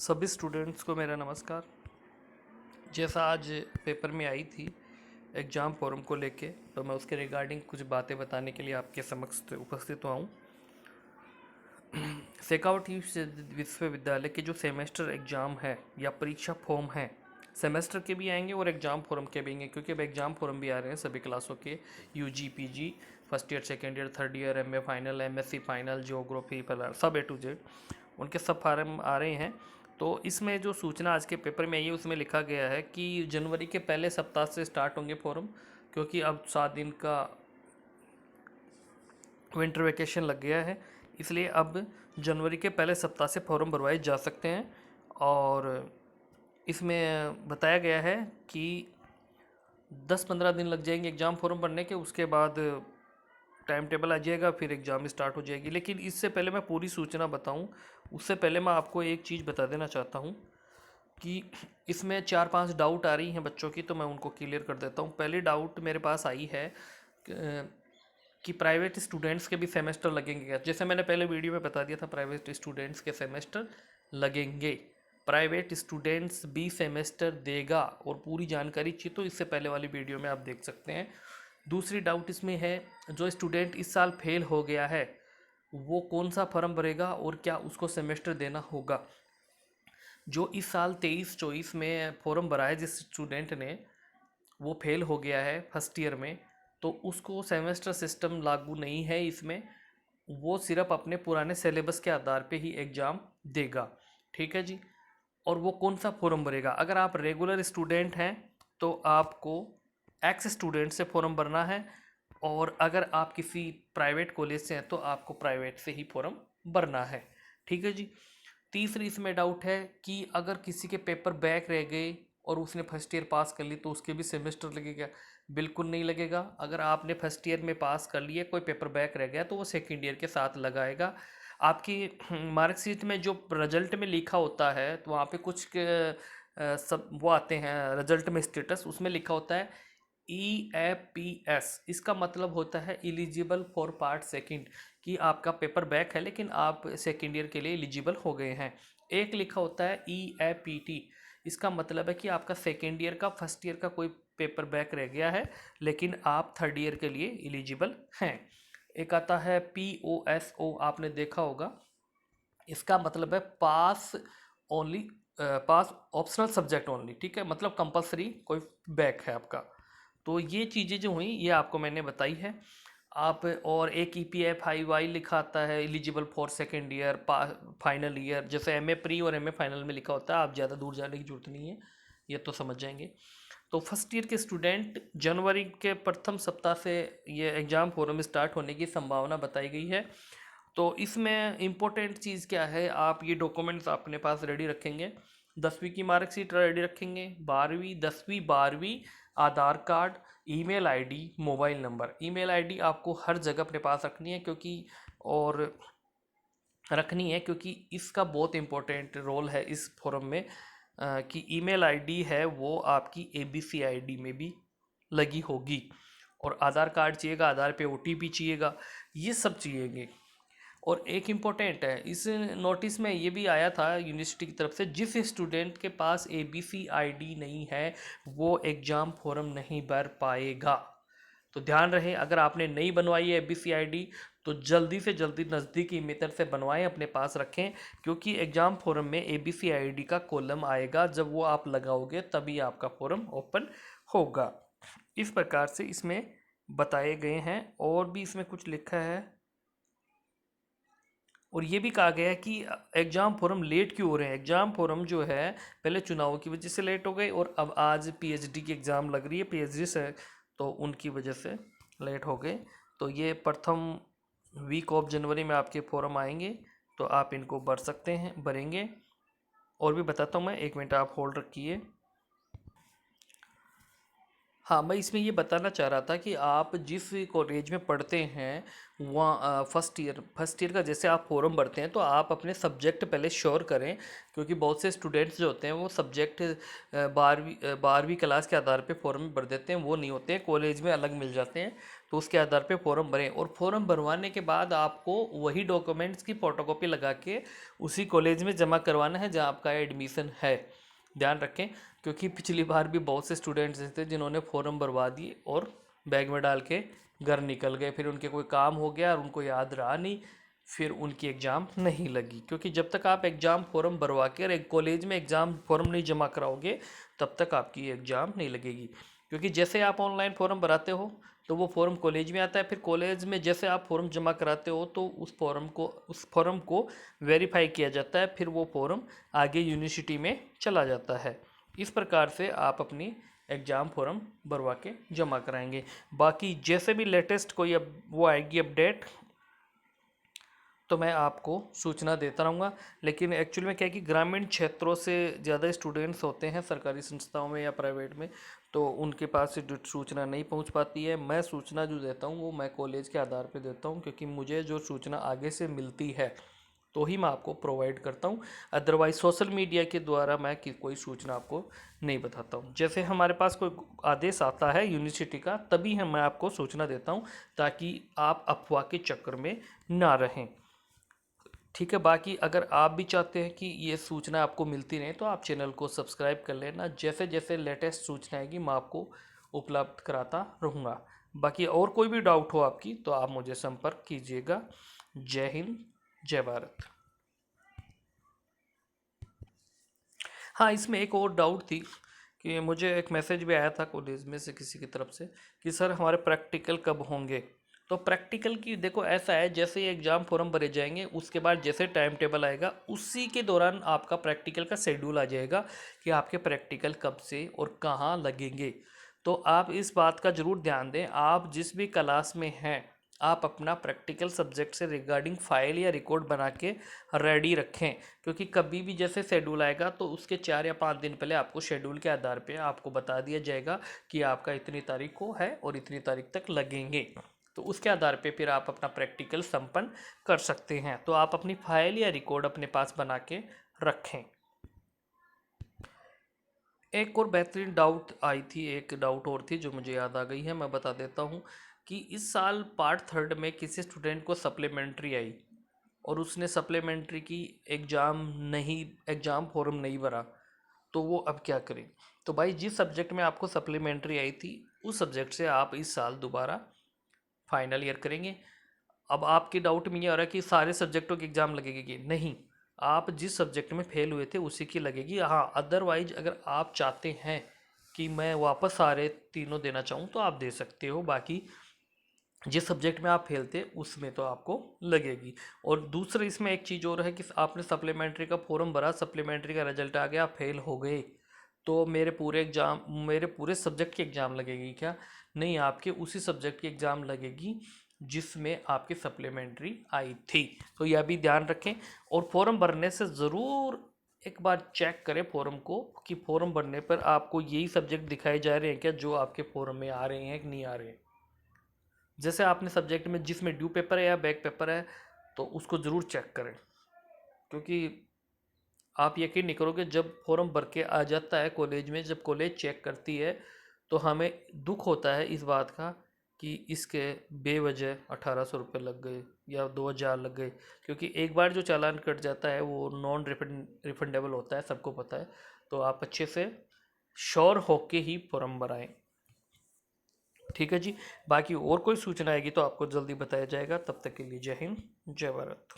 सभी स्टूडेंट्स को मेरा नमस्कार। जैसा आज पेपर में आई थी एग्ज़ाम फॉर्म को लेके, तो मैं उसके रिगार्डिंग कुछ बातें बताने के लिए आपके समक्ष उपस्थित हुआ हूँ। शेखावटी विश्वविद्यालय के जो सेमेस्टर एग्ज़ाम है या परीक्षा फॉर्म है, सेमेस्टर के भी आएंगे और एग्ज़ाम फॉर्म के भी आएंगे, क्योंकि अब एग्ज़ाम फॉर्म भी आ रहे हैं सभी क्लासों के, UG PG first year second year third year MA final MSc final geography सब ए टू जेड उनके सब फार्म आ रहे हैं। तो इसमें जो सूचना आज के पेपर में आई है उसमें लिखा गया है कि जनवरी के पहले सप्ताह से स्टार्ट होंगे फॉर्म, क्योंकि अब 7 दिन का विंटर वेकेशन लग गया है, इसलिए अब जनवरी के पहले सप्ताह से फॉर्म भरवाए जा सकते हैं। और इसमें बताया गया है कि 10-15 दिन लग जाएंगे एग्ज़ाम फॉर्म भरने के, उसके बाद टाइम टेबल आ जाएगा, फिर एग्ज़ाम स्टार्ट हो जाएगी। लेकिन इससे पहले मैं पूरी सूचना बताऊं, उससे पहले मैं आपको एक चीज़ बता देना चाहता हूं कि इसमें 4-5 डाउट आ रही हैं बच्चों की, तो मैं उनको क्लियर कर देता हूं। पहली डाउट मेरे पास आई है कि प्राइवेट स्टूडेंट्स के भी सेमेस्टर लगेंगे क्या। जैसे मैंने पहले वीडियो में बता दिया था, प्राइवेट स्टूडेंट्स के सेमेस्टर लगेंगे, प्राइवेट स्टूडेंट्स भी सेमेस्टर देगा, और पूरी जानकारी चाहिए तो इससे पहले वाली वीडियो में आप देख सकते हैं। दूसरी डाउट इसमें है, जो स्टूडेंट इस साल फेल हो गया है वो कौन सा फॉर्म भरेगा और क्या उसको सेमेस्टर देना होगा। जो इस साल 23-24 में फॉर्म भरा है जिस स्टूडेंट ने, वो फेल हो गया है फर्स्ट ईयर में, तो उसको सेमेस्टर सिस्टम लागू नहीं है इसमें, वो सिर्फ अपने पुराने सिलेबस के आधार पे ही एग्ज़ाम देगा। ठीक है जी। और वो कौन सा फॉर्म भरेगा, अगर आप रेगुलर स्टूडेंट हैं तो आपको एक्स स्टूडेंट से फॉर्म भरना है, और अगर आप किसी प्राइवेट कॉलेज से हैं तो आपको प्राइवेट से ही फॉर्म भरना है। ठीक है जी। तीसरी इसमें डाउट है कि अगर किसी के पेपर बैक रह गए और उसने फर्स्ट ईयर पास कर ली तो उसके भी सेमेस्टर लगेगा। बिल्कुल नहीं लगेगा। अगर आपने फर्स्ट ईयर में पास कर लिया, कोई पेपर बैक रह गया, तो वो सेकेंड ईयर के साथ लगाएगा। आपकी मार्कशीट में जो रिजल्ट में लिखा होता है तो वहाँ पे कुछ सब वो आते हैं रिजल्ट में स्टेटस, उसमें लिखा होता है EAPS। इसका मतलब होता है एलिजिबल फॉर पार्ट सेकंड, कि आपका पेपर बैक है लेकिन आप सेकंड ईयर के लिए एलिजिबल हो गए हैं। एक लिखा होता है EAPT, इसका मतलब है कि आपका सेकंड ईयर का फर्स्ट ईयर का कोई पेपर बैक रह गया है लेकिन आप थर्ड ईयर के लिए एलिजिबल हैं। एक आता है POSO, आपने देखा होगा, इसका मतलब है पास ओनली, पास ऑप्शनल सब्जेक्ट ओनली। ठीक है, मतलब कंपलसरी कोई बैक है आपका। तो ये चीज़ें जो हुई ये आपको मैंने बताई है। आप और एक EPFIY लिखा आता है eligible for second year final year, जैसे MA प्री और MA फाइनल में लिखा होता है, आप ज़्यादा दूर जाने की जरूरत नहीं है, ये तो समझ जाएंगे। तो फर्स्ट ईयर के स्टूडेंट जनवरी के प्रथम सप्ताह से ये एग्ज़ाम फॉर्म स्टार्ट होने की संभावना बताई गई है। तो इसमें इम्पोर्टेंट चीज़ क्या है, आप ये डॉक्यूमेंट्स अपने पास रेडी रखेंगे। 10वीं की मार्कशीट रेडी रखेंगे, 12वीं 10वीं 12वीं, Aadhaar card, email ID, mobile number. Email ID आपको हर जगह अपने पास रखनी है, क्योंकि इसका बहुत इम्पोर्टेंट रोल है इस फॉर्म में, कि ईमेल आईडी है वो आपकी ABC आईडी में भी लगी होगी। और आधार कार्ड चाहिएगा, आधार पे OTP चाहिएगा, ये सब चाहिएंगे। और एक इम्पोर्टेंट है, इस नोटिस में ये भी आया था यूनिवर्सिटी की तरफ से, जिस स्टूडेंट के पास ABC आईडी नहीं है वो एग्ज़ाम फॉर्म नहीं भर पाएगा। तो ध्यान रहे, अगर आपने नहीं बनवाई है ABC आईडी तो जल्दी से जल्दी नज़दीकी मेथड से बनवाएं, अपने पास रखें, क्योंकि एग्ज़ाम फॉर्म में ABC आईडी का कॉलम आएगा, जब वो आप लगाओगे तभी आपका फॉर्म ओपन होगा। इस प्रकार से इसमें बताए गए हैं। और भी इसमें कुछ लिखा है, और ये भी कहा गया है कि एग्ज़ाम फॉर्म लेट क्यों हो रहे हैं। एग्ज़ाम फॉर्म जो है पहले चुनाव की वजह से लेट हो गए, और अब आज PhD की एग्ज़ाम लग रही है PhD से, तो उनकी वजह से लेट हो गए। तो ये प्रथम वीक ऑफ जनवरी में आपके फॉर्म आएंगे, तो आप इनको भर सकते हैं, भरेंगे। और भी बताता हूँ मैं, 1 मिनट आप होल्ड रखिए। हाँ, मैं इसमें ये बताना चाह रहा था कि आप जिस कॉलेज में पढ़ते हैं वहाँ फर्स्ट ईयर का जैसे आप फॉर्म भरते हैं तो आप अपने सब्जेक्ट पहले श्योर करें, क्योंकि बहुत से स्टूडेंट्स जो होते हैं वो सब्जेक्ट 12वीं क्लास के आधार पे फॉर्म भर देते हैं, वो नहीं होते हैं, कॉलेज में अलग मिल जाते हैं। तो उसके आधार पे फॉर्म भरें। और फॉर्म भरवाने के बाद आपको वही डॉक्यूमेंट्स की फ़ोटोकॉपी लगा के उसी कॉलेज में जमा करवाना है जहाँ आपका एडमिशन है। ध्यान रखें, क्योंकि पिछली बार भी बहुत से स्टूडेंट्स थे जिन्होंने फॉर्म भरवा दिए और बैग में डाल के घर निकल गए, फिर उनके कोई काम हो गया और उनको याद रहा नहीं, फिर उनकी एग्ज़ाम नहीं लगी। क्योंकि जब तक आप एग्ज़ाम फॉर्म भरवा के एक कॉलेज में एग्ज़ाम फॉर्म नहीं जमा कराओगे तब तक आपकी एग्ज़ाम नहीं लगेगी। क्योंकि जैसे आप ऑनलाइन फॉर्म भराते हो तो वो फॉर्म कॉलेज में आता है, फिर कॉलेज में जैसे आप फॉर्म जमा कराते हो तो उस फॉर्म को वेरीफाई किया जाता है, फिर वो फॉर्म आगे यूनिवर्सिटी में चला जाता है। इस प्रकार से आप अपनी एग्ज़ाम फॉर्म भरवा के जमा कराएंगे। बाकी जैसे भी लेटेस्ट कोई अब वो आएगी अपडेट तो मैं आपको सूचना देता रहूँगा। लेकिन एक्चुअल में क्या है कि ग्रामीण क्षेत्रों से ज़्यादा स्टूडेंट्स होते हैं सरकारी संस्थाओं में या प्राइवेट में, तो उनके पास से जो सूचना नहीं पहुंच पाती है। मैं सूचना जो देता हूं वो मैं कॉलेज के आधार पे देता हूं, क्योंकि मुझे जो सूचना आगे से मिलती है तो ही मैं आपको प्रोवाइड करता हूं। अदरवाइज सोशल मीडिया के द्वारा मैं कोई सूचना आपको नहीं बताता हूं। जैसे हमारे पास कोई आदेश आता है यूनिवर्सिटी का तभी मैं आपको सूचना देता हूं, ताकि आप अफवाह के चक्कर में ना रहें। ठीक है, बाकी अगर आप भी चाहते हैं कि ये सूचना आपको मिलती रहे तो आप चैनल को सब्सक्राइब कर लेना। जैसे जैसे लेटेस्ट सूचना आएगी मैं आपको उपलब्ध कराता रहूँगा। बाकी और कोई भी डाउट हो आपकी तो आप मुझे संपर्क कीजिएगा। जय हिंद, जय भारत। हाँ, इसमें एक और डाउट थी कि मुझे एक मैसेज भी आया था कॉलेज में से किसी की तरफ से कि सर हमारे प्रैक्टिकल कब होंगे। तो प्रैक्टिकल की देखो ऐसा है, जैसे ये एग्ज़ाम फॉर्म भरे जाएंगे उसके बाद जैसे टाइम टेबल आएगा उसी के दौरान आपका प्रैक्टिकल का शेड्यूल आ जाएगा कि आपके प्रैक्टिकल कब से और कहाँ लगेंगे। तो आप इस बात का ज़रूर ध्यान दें, आप जिस भी क्लास में हैं आप अपना प्रैक्टिकल सब्जेक्ट से रिगार्डिंग फाइल या रिकॉर्ड बना के रेडी रखें। क्योंकि कभी भी जैसे शेड्यूल आएगा तो उसके 4 या 5 दिन पहले आपको शेड्यूल के आधार पे आपको बता दिया जाएगा कि आपका इतनी तारीख को है और इतनी तारीख तक लगेंगे। तो उसके आधार पे फिर आप अपना प्रैक्टिकल संपन्न कर सकते हैं। तो आप अपनी फाइल या रिकॉर्ड अपने पास बना के रखें। एक और बेहतरीन डाउट आई थी, एक डाउट और थी जो मुझे याद आ गई है, मैं बता देता हूँ कि इस साल पार्ट थर्ड में किसी स्टूडेंट को सप्लीमेंट्री आई और उसने सप्लीमेंट्री की एग्ज़ाम फॉर्म नहीं भरा, तो वो अब क्या करें। तो भाई जिस सब्जेक्ट में आपको सप्लीमेंट्री आई थी उस सब्जेक्ट से आप इस साल दोबारा फाइनल ईयर करेंगे। अब आपके डाउट में ये आ रहा है कि सारे सब्जेक्टों की एग्ज़ाम लगेगी कि नहीं, आप जिस सब्जेक्ट में फेल हुए थे उसी की लगेगी। हाँ, अदरवाइज अगर आप चाहते हैं कि मैं वापस सारे तीनों देना चाहूँ तो आप दे सकते हो। बाकी जिस सब्जेक्ट में आप फेल थे उसमें तो आपको लगेगी। और दूसरा इसमें एक चीज़ और है कि आपने सप्लीमेंट्री का फॉर्म भरा, सप्लीमेंट्री का रिजल्ट आ गया, आप फेल हो गए, तो मेरे पूरे सब्जेक्ट की एग्ज़ाम लगेगी क्या? नहीं, आपके उसी सब्जेक्ट की एग्ज़ाम लगेगी जिसमें आपकी सप्लीमेंट्री आई थी। तो यह भी ध्यान रखें। और फॉर्म भरने से ज़रूर एक बार चेक करें फॉर्म को कि फॉर्म भरने पर आपको यही सब्जेक्ट दिखाए जा रहे हैं क्या जो आपके फॉर्म में आ रहे हैं कि नहीं आ रहे हैं। जैसे आपने सब्जेक्ट में जिसमें ड्यू पेपर है या बैक पेपर है तो उसको ज़रूर चेक करें। क्योंकि आप यकीन नहीं करोगे, जब फॉर्म भर के आ जाता है कॉलेज में, जब कॉलेज चेक करती है तो हमें दुख होता है इस बात का कि इसके बेवजह 1800 रुपये लग गए या 2000 लग गए। क्योंकि एक बार जो चालान कट जाता है वो नॉन रिफंडेबल होता है, सबको पता है। तो आप अच्छे से श्योर होके ही फॉर्म भराएं। ठीक है जी, बाकी और कोई सूचना आएगी तो आपको जल्दी बताया जाएगा। तब तक के लिए जय हिंद, जय भारत।